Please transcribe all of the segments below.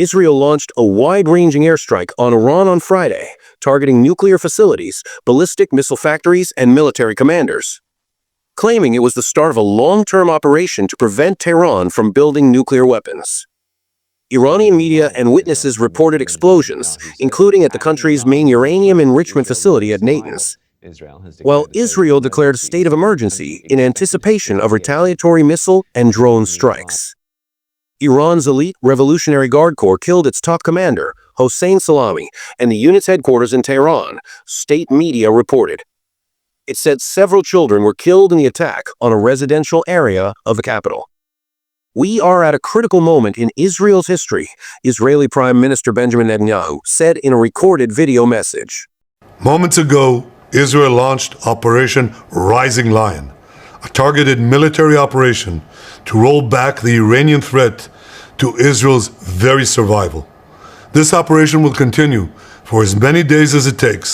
Israel launched a wide-ranging airstrike on Iran on Friday, targeting nuclear facilities, ballistic missile factories, and military commanders, claiming it was the start of a long-term operation to prevent Tehran from building nuclear weapons. Iranian media and witnesses reported explosions, including at the country's main uranium enrichment facility at Natanz, while Israel declared a state of emergency in anticipation of retaliatory missile and drone strikes. Iran's elite Revolutionary Guard Corps killed its top commander, Hossein Salami, and the unit's headquarters in Tehran, state media reported. It said several children were killed in the attack on a residential area of the capital. "We are at a critical moment in Israel's history," Israeli Prime Minister Benjamin Netanyahu said in a recorded video message. Moments ago, Israel launched Operation Rising Lion, a targeted military operation to roll back the Iranian threat to Israel's very survival. This operation will continue for as many days as it takes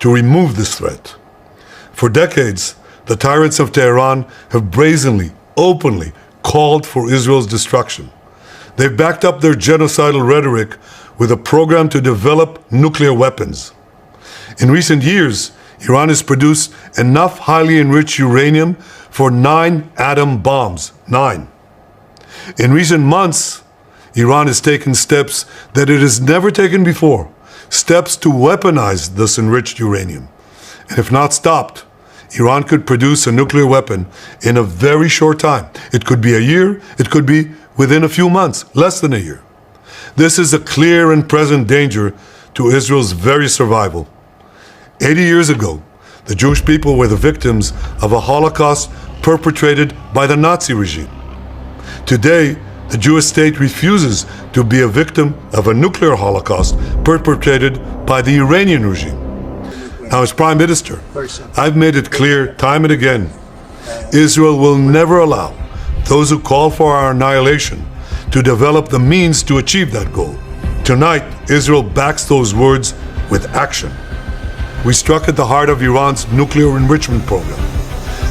to remove this threat. For decades, the tyrants of Tehran have brazenly, openly called for Israel's destruction. They've backed up their genocidal rhetoric with a program to develop nuclear weapons. In recent years, Iran has produced enough highly enriched uranium for 9 atom bombs. 9. In recent months, Iran has taken steps that it has never taken before, steps to weaponize this enriched uranium. And if not stopped, Iran could produce a nuclear weapon in a very short time. It could be a year, it could be within a few months, less than a year. This is a clear and present danger to Israel's very survival. 80 years ago, the Jewish people were the victims of a Holocaust perpetrated by the Nazi regime. Today, the Jewish state refuses to be a victim of a nuclear Holocaust perpetrated by the Iranian regime. Now, as Prime Minister, I've made it clear time and again, Israel will never allow those who call for our annihilation to develop the means to achieve that goal. Tonight, Israel backs those words with action. We struck at the heart of Iran's nuclear enrichment program.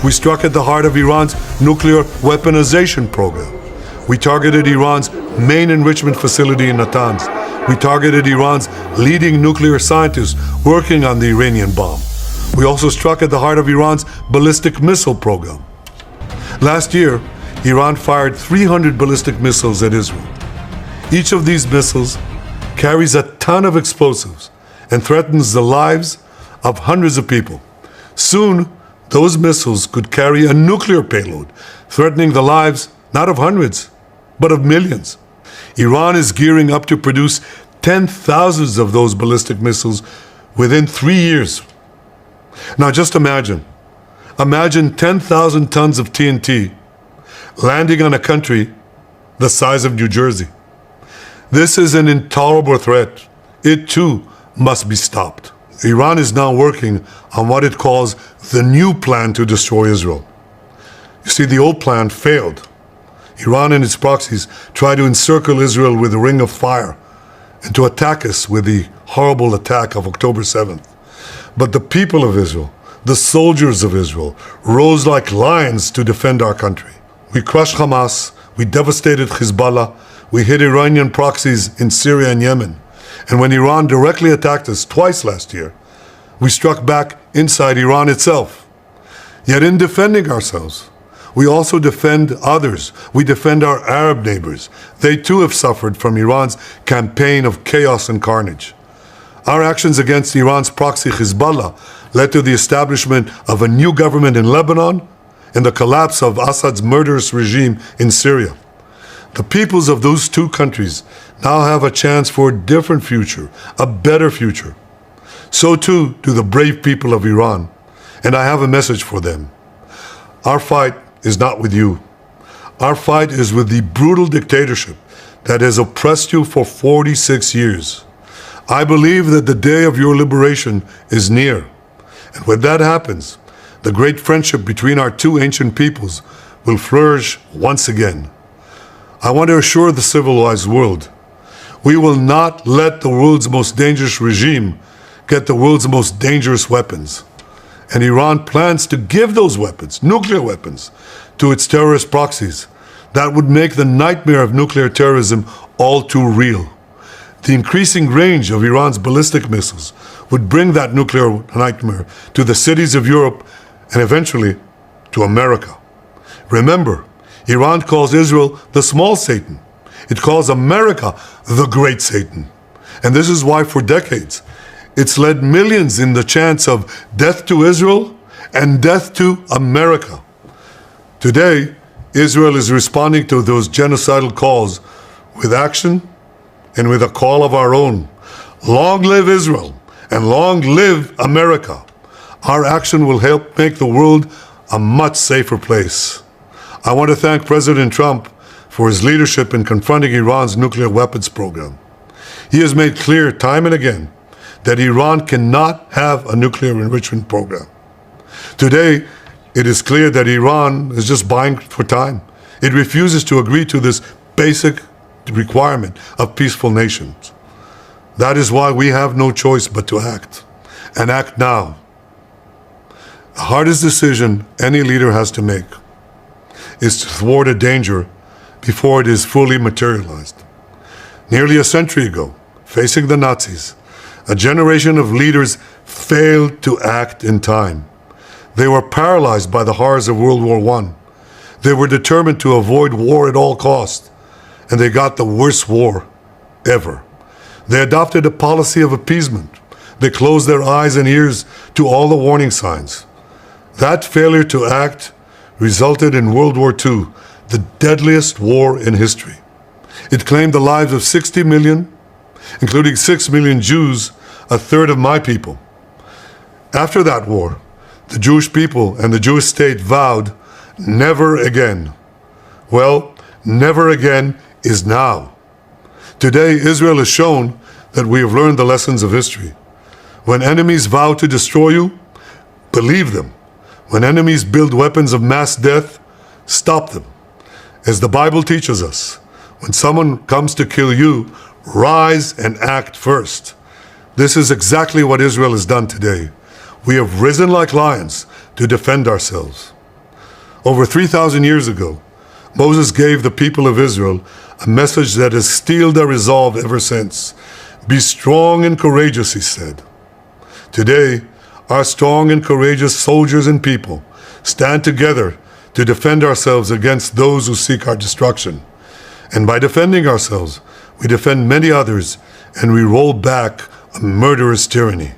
We struck at the heart of Iran's nuclear weaponization program. We targeted Iran's main enrichment facility in Natanz. We targeted Iran's leading nuclear scientists working on the Iranian bomb. We also struck at the heart of Iran's ballistic missile program. Last year, Iran fired 300 ballistic missiles at Israel. Each of these missiles carries a ton of explosives and threatens the lives of hundreds of people. Soon, those missiles could carry a nuclear payload, threatening the lives not of hundreds, but of millions. Iran is gearing up to produce 10,000s of those ballistic missiles within 3 years. Now just imagine 10,000 tons of TNT landing on a country the size of New Jersey. This is an intolerable threat. It too must be stopped. Iran is now working on what it calls the new plan to destroy Israel. You see, the old plan failed. Iran and its proxies tried to encircle Israel with a ring of fire and to attack us with the horrible attack of October 7th. But the people of Israel, the soldiers of Israel, rose like lions to defend our country. We crushed Hamas, we devastated Hezbollah, we hit Iranian proxies in Syria and Yemen. And when Iran directly attacked us twice last year, we struck back inside Iran itself. Yet in defending ourselves, we also defend others. We defend our Arab neighbors. They too have suffered from Iran's campaign of chaos and carnage. Our actions against Iran's proxy Hezbollah led to the establishment of a new government in Lebanon and the collapse of Assad's murderous regime in Syria. The peoples of those two countries now have a chance for a different future, a better future. So too do the brave people of Iran, and I have a message for them. Our fight is not with you. Our fight is with the brutal dictatorship that has oppressed you for 46 years. I believe that the day of your liberation is near. And when that happens, the great friendship between our two ancient peoples will flourish once again. I want to assure the civilized world, we will not let the world's most dangerous regime get the world's most dangerous weapons. And Iran plans to give those weapons, nuclear weapons, to its terrorist proxies. That would make the nightmare of nuclear terrorism all too real. The increasing range of Iran's ballistic missiles would bring that nuclear nightmare to the cities of Europe and eventually to America. Remember, Iran calls Israel the small Satan. It calls America the great Satan. And this is why for decades it's led millions in the chants of death to Israel and death to America. Today, Israel is responding to those genocidal calls with action and with a call of our own. Long live Israel and long live America. Our action will help make the world a much safer place. I want to thank President Trump for his leadership in confronting Iran's nuclear weapons program. He has made clear time and again that Iran cannot have a nuclear enrichment program. Today, it is clear that Iran is just buying for time. It refuses to agree to this basic requirement of peaceful nations. That is why we have no choice but to act, and act now. The hardest decision any leader has to make is to thwart a danger before it is fully materialized. Nearly a century ago, facing the Nazis, a generation of leaders failed to act in time. They were paralyzed by the horrors of World War I. They were determined to avoid war at all costs, and they got the worst war ever. They adopted a policy of appeasement. They closed their eyes and ears to all the warning signs. That failure to act resulted in World War II, the deadliest war in history. It claimed the lives of 60 million, including 6 million Jews, a third of my people. After that war, the Jewish people and the Jewish state vowed, never again. Well, never again is now. Today, Israel has shown that we have learned the lessons of history. When enemies vow to destroy you, believe them. When enemies build weapons of mass death, stop them. As the Bible teaches us, when someone comes to kill you, rise and act first. This is exactly what Israel has done today. We have risen like lions to defend ourselves. Over 3,000 years ago, Moses gave the people of Israel a message that has steeled their resolve ever since. Be strong and courageous, he said. Today, our strong and courageous soldiers and people stand together to defend ourselves against those who seek our destruction. And by defending ourselves, we defend many others, and we roll back a murderous tyranny.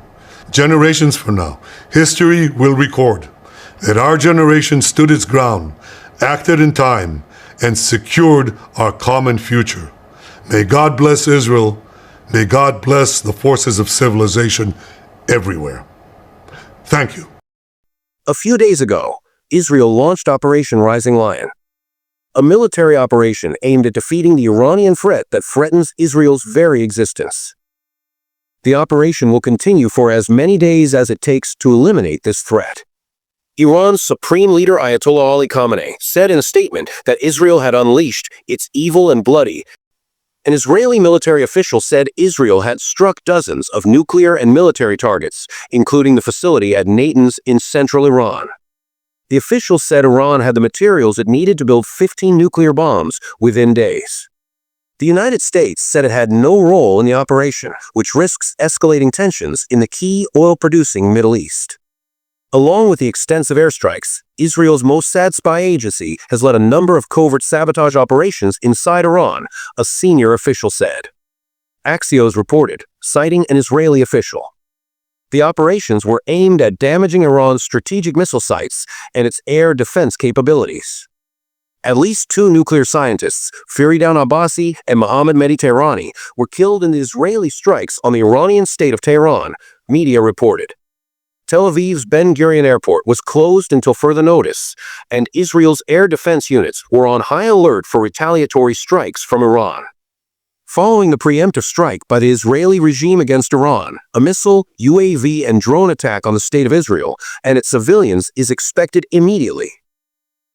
Generations from now, history will record that our generation stood its ground, acted in time, and secured our common future. May God bless Israel. May God bless the forces of civilization everywhere. Thank you. A few days ago, Israel launched Operation Rising Lion, a military operation aimed at defeating the Iranian threat that threatens Israel's very existence. The operation will continue for as many days as it takes to eliminate this threat. Iran's supreme leader Ayatollah Ali Khamenei said in a statement that Israel had unleashed its evil and bloody. An Israeli military official said Israel had struck dozens of nuclear and military targets, including the facility at Natanz in central Iran. The official said Iran had the materials it needed to build 15 nuclear bombs within days. The United States said it had no role in the operation, which risks escalating tensions in the key oil-producing Middle East. Along with the extensive airstrikes, Israel's Mossad spy agency has led a number of covert sabotage operations inside Iran, a senior official said. Axios reported, citing an Israeli official. The operations were aimed at damaging Iran's strategic missile sites and its air defense capabilities. At least 2 nuclear scientists, Faridan Abbasi and Mohammad Mehdi Tehrani, were killed in the Israeli strikes on the Iranian state of Tehran, media reported. Tel Aviv's Ben Gurion Airport was closed until further notice, and Israel's air defense units were on high alert for retaliatory strikes from Iran. Following the preemptive strike by the Israeli regime against Iran, a missile, UAV, and drone attack on the state of Israel and its civilians is expected immediately.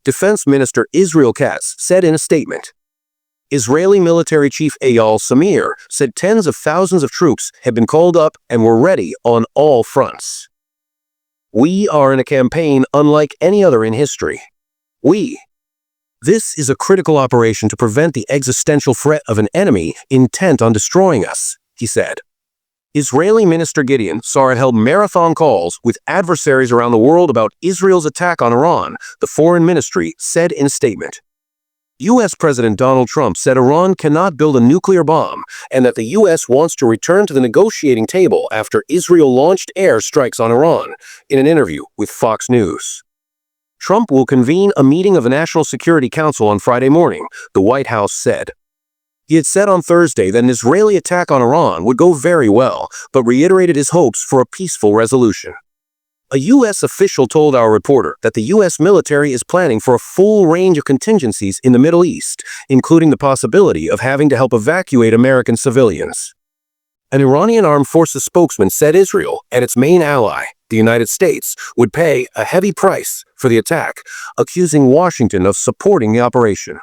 Defense Minister Israel Katz said in a statement, Israeli military chief Eyal Samir said tens of thousands of troops had been called up and were ready on all fronts. We are in a campaign unlike any other in history. This is a critical operation to prevent the existential threat of an enemy intent on destroying us, he said. Israeli Minister Gideon Saar held marathon calls with adversaries around the world about Israel's attack on Iran, the foreign ministry said in a statement. U.S. President Donald Trump said Iran cannot build a nuclear bomb and that the U.S. wants to return to the negotiating table after Israel launched air strikes on Iran, in an interview with Fox News. Trump will convene a meeting of the National Security Council on Friday morning, the White House said. He had said on Thursday that an Israeli attack on Iran would go very well, but reiterated his hopes for a peaceful resolution. A U.S. official told our reporter that the U.S. military is planning for a full range of contingencies in the Middle East, including the possibility of having to help evacuate American civilians. An Iranian armed forces spokesman said Israel and its main ally, the United States, would pay a heavy price for the attack, accusing Washington of supporting the operation.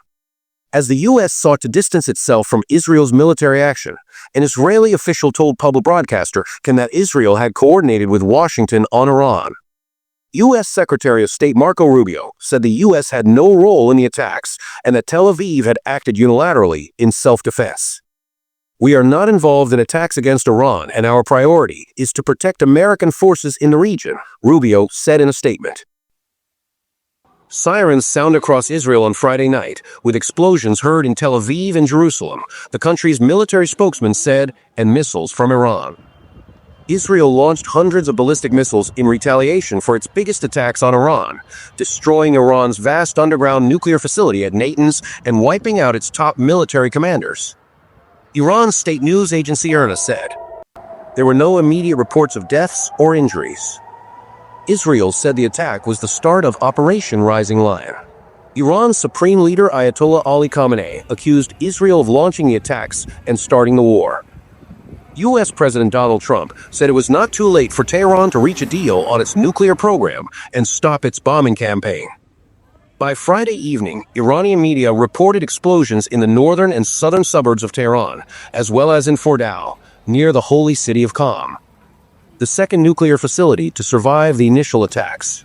As the U.S. sought to distance itself from Israel's military action, an Israeli official told public broadcaster that Israel had coordinated with Washington on Iran. U.S. Secretary of State Marco Rubio said the U.S. had no role in the attacks and that Tel Aviv had acted unilaterally in self-defense. We are not involved in attacks against Iran, and our priority is to protect American forces in the region, Rubio said in a statement. Sirens sound across Israel on Friday night, with explosions heard in Tel Aviv and Jerusalem, the country's military spokesman said, and missiles from Iran. Israel launched hundreds of ballistic missiles in retaliation for its biggest attacks on Iran, destroying Iran's vast underground nuclear facility at Natanz and wiping out its top military commanders. Iran's state news agency IRNA said, there were no immediate reports of deaths or injuries. Israel said the attack was the start of Operation Rising Lion. Iran's supreme leader Ayatollah Ali Khamenei accused Israel of launching the attacks and starting the war. U.S. President Donald Trump said it was not too late for Tehran to reach a deal on its nuclear program and stop its bombing campaign. By Friday evening, Iranian media reported explosions in the northern and southern suburbs of Tehran, as well as in Fordow, near the holy city of Qom, the second nuclear facility to survive the initial attacks.